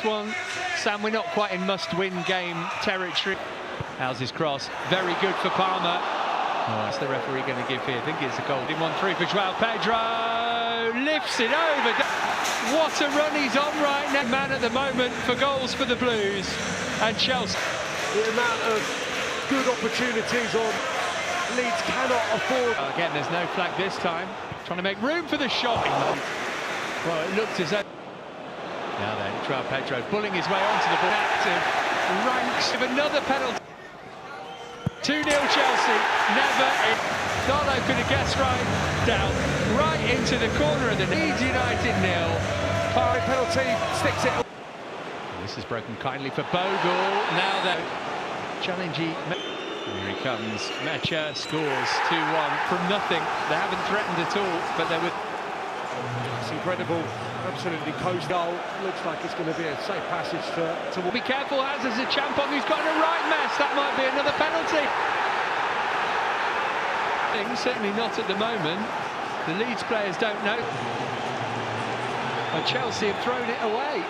this one. Sam, we're not quite in must-win game territory. How's his cross? Very good for Palmer. Oh, what's the referee going to give here? I think it's a goal. In 1-3 for João Pedro. Lifts it over. What a run he's on right now. Man at the moment for goals for the Blues. And Chelsea. The amount of good opportunities on Leeds cannot afford. Again, there's no flag this time. Trying to make room for the shot. Well, it looked as though... Now then, João Pedro bullying his way onto the ball. Active ranks of another penalty. 2-0 Chelsea, never in. Darlow could have guessed right down, right into the corner of the Leeds United nil. Penalty, sticks it. This is broken kindly for Bogle. Now they're challenging. Here he comes. Mecha scores 2-1 from nothing. They haven't threatened at all, but they were. It's incredible. Absolutely close goal. Looks like it's going to be a safe passage to... Be careful, as there's a champ on who's got in a right mess. That might be another penalty. Certainly not at the moment. The Leeds players don't know. And Chelsea have thrown it away.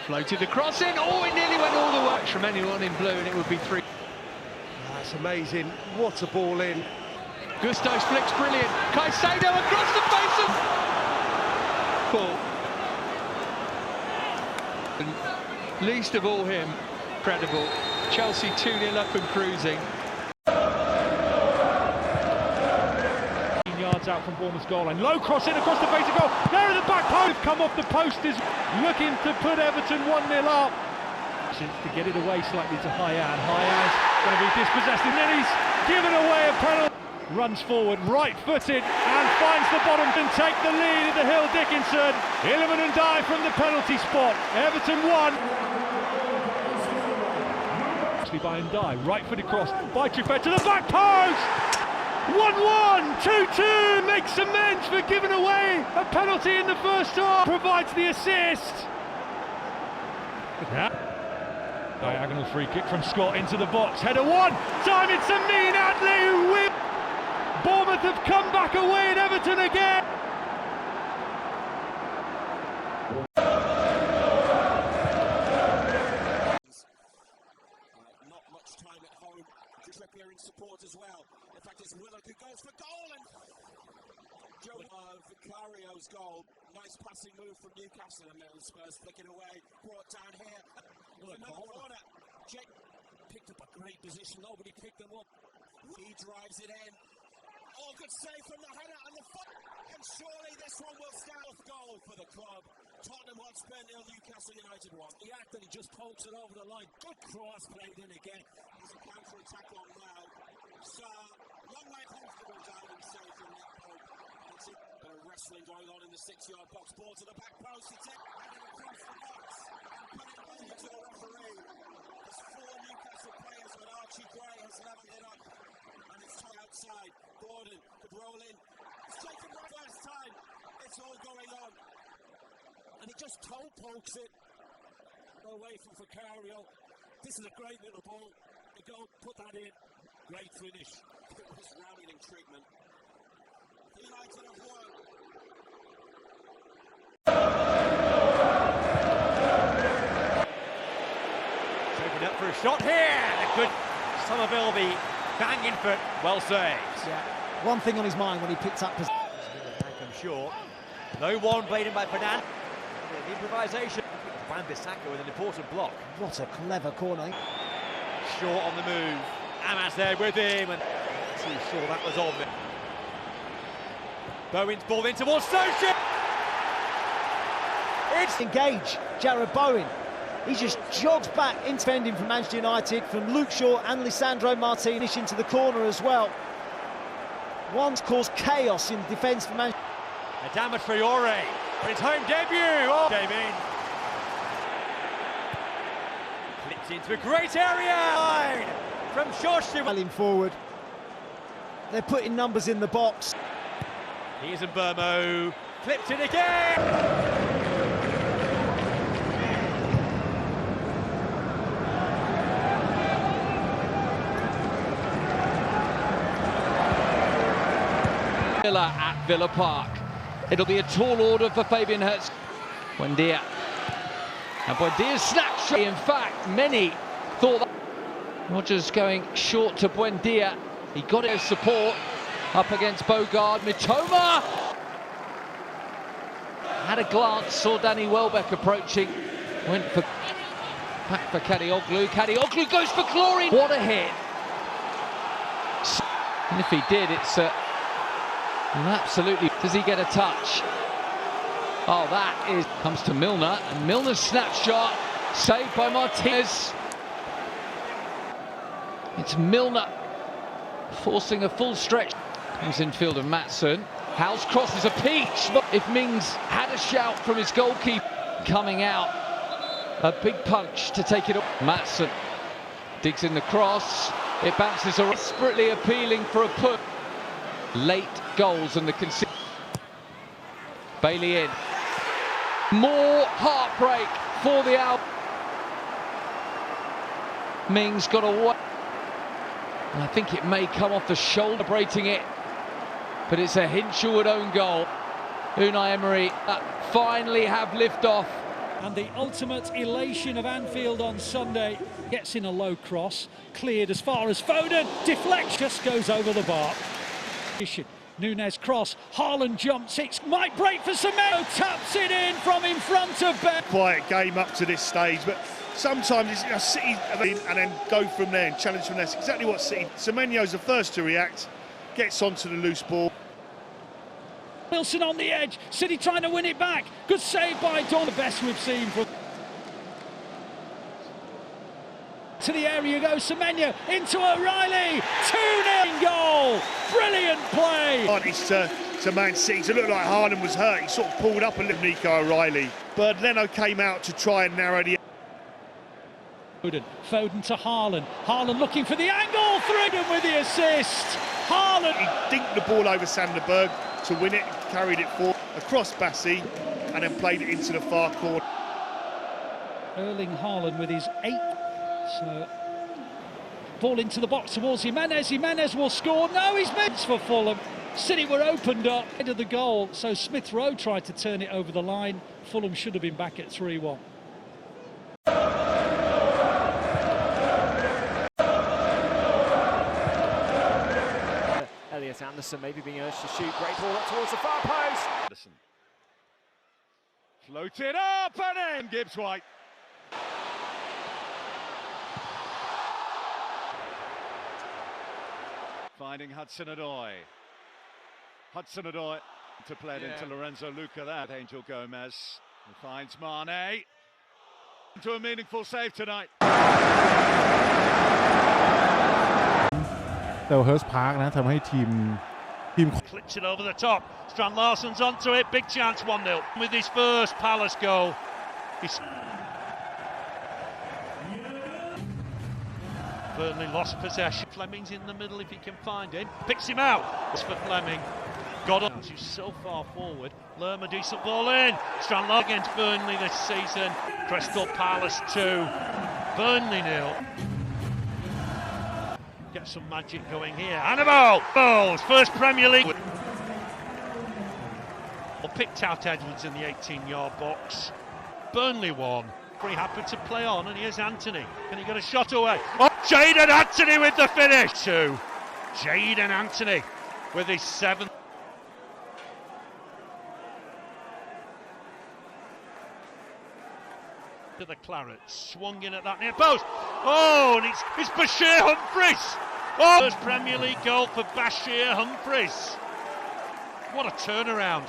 Floated the cross in. Oh, it nearly went all the way from anyone in blue, and it would be 3. That's amazing. What a ball in. Gusto's flick's brilliant. Caicedo across the face of... Paul. And least of all him. Incredible. Chelsea 2-0 up and cruising. Yards out from Bournemouth's goal line. Low cross in across the face of goal. There in the back post. Come off the post is looking to put Everton 1-0 up. To get it away slightly to Hyan. Hyan's going to be dispossessed and then he's given away a penalty. Runs forward, right-footed, and finds the bottom and take the lead at the Hill Dickinson. Illiman and Dye from the penalty spot. Everton 1. Actually by Ndiaye, right-footed cross by Truffet to the back post. 1-1, 2-2, makes amends for giving away a penalty in the first half. Provides the assist. Yeah. Diagonal free kick from Scott into the box. Header 1. Time it's Amin Adli who wins. Bournemouth have come back away at Everton again. Not much time at home. Trippier in support as well. In fact, it's Willock who goes for goal and Joe Vicario's goal. Nice passing move from Newcastle and the Spurs flicking away. Brought down here. Another corner. Jake picked up a great position. Nobody picked them up. He drives it in. Oh, good save from the header and the foot. And surely this one will stand off goal for the club. Tottenham Hotspur 0, Newcastle United 1. The act that he just pokes it over the line. Good cross played in again. There's a counter-attack on now. So, long way comfortable diving save from Nick Pope. That's it. Bit of wrestling going on in the 6-yard box. Ball to the back post. It's it. And across the box. And put it over to the referee. There's 4 Newcastle players, but Archie Gray has leveled it up. And it's outside. Gordon could roll in. It's taken right first time. It's all going on. And he just toe pokes it away from Vicario. This is a great little ball. The goal, put that in. Great finish. It was rallying treatment. The United have won. Open up for a shot here. Good Somerville be banging for well saved. Yeah. One thing on his mind when he picked up his... I'm sure. No one played in by Fernand. The improvisation. Wan-Bissaka with an important block. What a clever corner. Short on the move. Amas there with him. And too sure that was on. Bowen's ball in towards Socha. It's engage. Jarrod Bowen. He just jogs back into defending from Manchester United from Luke Shaw and Lisandro Martinez into the corner as well. One's caused chaos in defence for Manchester. Adama Traore for his home debut. Oh, came in. Clips into a great area. From Shoshi. Well forward. They're putting numbers in the box. Here's Mbermo. Clipped it again. Villa at Villa Park. It'll be a tall order for Fabian Hertz. Buendia. And Buendia's snapshot. In fact, many thought that Rodgers going short to Buendia. He got his support up against Bogard. Mitoma had a glance, saw Danny Welbeck approaching, went for back for Kadioglu. Kadioglu goes for Chlorine. What a hit! And if he did, it's absolutely. Does he get a touch? Oh, that is comes to Milner, and Milner's snapshot saved by Martinez. It's Milner forcing a full stretch. Comes in field of Maatsen. Howell's cross is a peach. If Mings had a shout from his goalkeeper coming out, a big punch to take it up. Maatsen digs in the cross. It bounces around, desperately appealing for a put. Late goals and the concession. Bailey in. More heartbreak for the out. Mings got away. And I think it may come off the shoulder, celebrating it. But it's a Hinshelwood own goal. Unai Emery finally have liftoff. And the ultimate elation of Anfield on Sunday. Gets in a low cross, cleared as far as Foden, deflects, just goes over the bar. Nunes cross, Haaland jumps, it might break for Semenyo, taps it in from in front of Ben. Quiet game up to this stage, but sometimes it's City and then go from there and challenge from there. It's exactly what City. Semenyo's the first to react, gets onto the loose ball. Wilson on the edge, City trying to win it back. Good save by Don, the best we've seen from. To the area goes Semenyo, into O'Reilly, 2-0 goal, brilliant play. Advantage to Man City. To look like Haaland was hurt, he sort of pulled up a little. Nico O'Reilly, but Leno came out to try and narrow the. Foden to Haaland looking for the angle, Foden with the assist. Haaland. He dinked the ball over Sanderberg to win it, carried it forward across Bassi, and then played it into the far corner. Erling Haaland with his 8th. So, ball into the box towards Jimenez. Jimenez will score. No, he's missed for Fulham. City were opened up ahead of the goal, so Smith Rowe tried to turn it over the line. Fulham should have been back at 3-1. Elliot Anderson maybe being urged to shoot. Great ball up towards the far post. Anderson. Float it up and in. Gibbs White. Finding Hudson-Odoi. Hudson-Odoi to play it into Lorenzo Luca there. Angel Gomez and finds Mane. Into a meaningful save tonight. เซลเฮิร์สพาร์คนะทำให้ทีม Clips it over the top. Strand Larsen's onto it. Big chance, 1-0 with his first Palace goal. Burnley lost possession. Fleming's in the middle if he can find him. Picks him out. It's for Fleming. Got up. He's so far forward. Lerma decent ball in. Strand Larsen against Burnley this season. Crystal Palace 2. Burnley 0. Get some magic going here. Hannibal! Balls! First Premier League. Well, picked out Edwards in the 18-yard box. Burnley won. Very happy to play on, and here's Anthony. Can he get a shot away? Oh, Jadon Anthony with the finish! 2. Jadon Anthony with his 7th. To the Claret, swung in at that near post. Oh, and it's Bashir Humphries. Oh, first Premier League goal for Bashir Humphries. What a turnaround.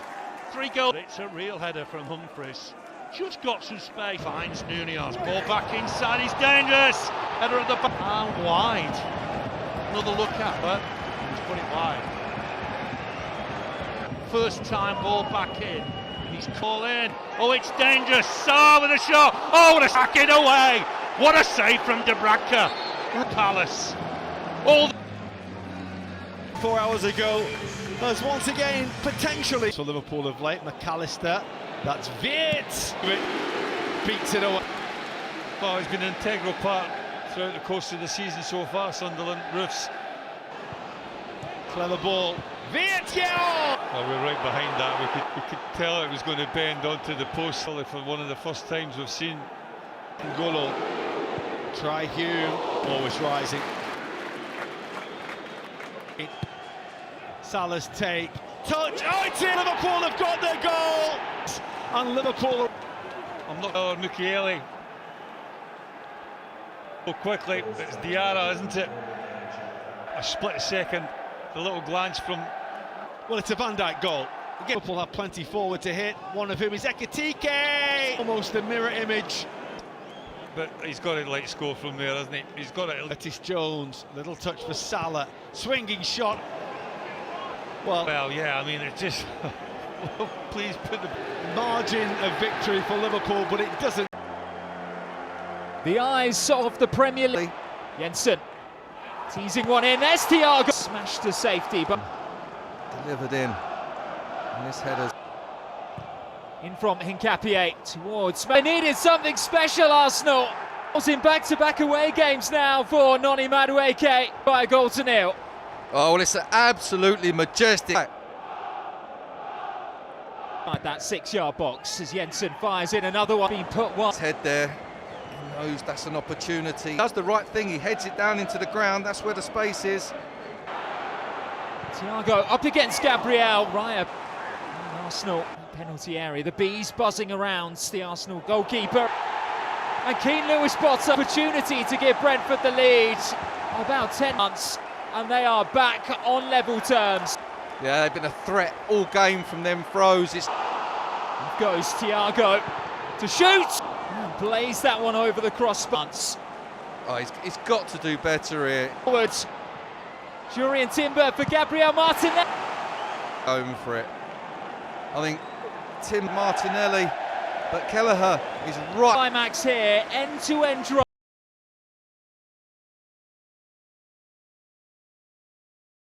3 goals. It's a real header from Humphries. Just got some space. Finds Nunez. Ball back inside. He's dangerous. Header at the back. And wide. Another look at, but he's put it wide. First time ball back in. He's called in. Oh, it's dangerous. Sarr with a shot. Oh, what a sack it away. What a save from Dubravka. Palace. All 4 hours ago. There's once again potentially. So Liverpool of late. McAllister. That's Viet. Beats it away. Well, he's been an integral part throughout the course of the season so far. Sunderland roofs. Clever ball. Viet, yeah! Well, we're right behind that. We could tell it was going to bend onto the post for one of the first times we've seen Gullo, try Hume, always rising. Salah's take, touch, oh it's in! Liverpool have got their goal! And Liverpool... I'm not... Oh, Mukiele. So quickly, it's Diarra, isn't it? A split second, a little glance from... Well, it's a Van Dijk goal. Liverpool have plenty forward to hit, one of whom is Ekitike! Almost a mirror image. But he's got to score from there, hasn't he? He's got it. Curtis Jones, little touch for Salah, swinging shot. Well, yeah, I mean, it's just... Please put the margin of victory for Liverpool, but it doesn't. The eyes of the Premier League. Jensen teasing one in. There's Thiago. Smashed to safety, but delivered in. And this header's in from Hincapié towards. They needed something special, Arsenal. Was in back-to-back away games now for Noni Madueke by a goal to nil. Oh, well, it's absolutely majestic. Like that 6-yard box as Jensen fires in another one. Being put one. His head there. He knows that's an opportunity. He does the right thing. He heads it down into the ground. That's where the space is. Thiago up against Gabriel. Raya. Arsenal penalty area. The bees buzzing around the Arsenal goalkeeper. And Keane Lewis spots opportunity to give Brentford the lead. About 10 months. And they are back on level terms. Yeah, they've been a threat all game from them throws. It's goes Thiago to shoot. And blaze that one over the crossbar. Oh, he's got to do better here. Forwards. Jurriën Timber for Gabriel Martinelli. Going for it. I think Tim Martinelli, but Kelleher is right. Climax here, end-to-end drive.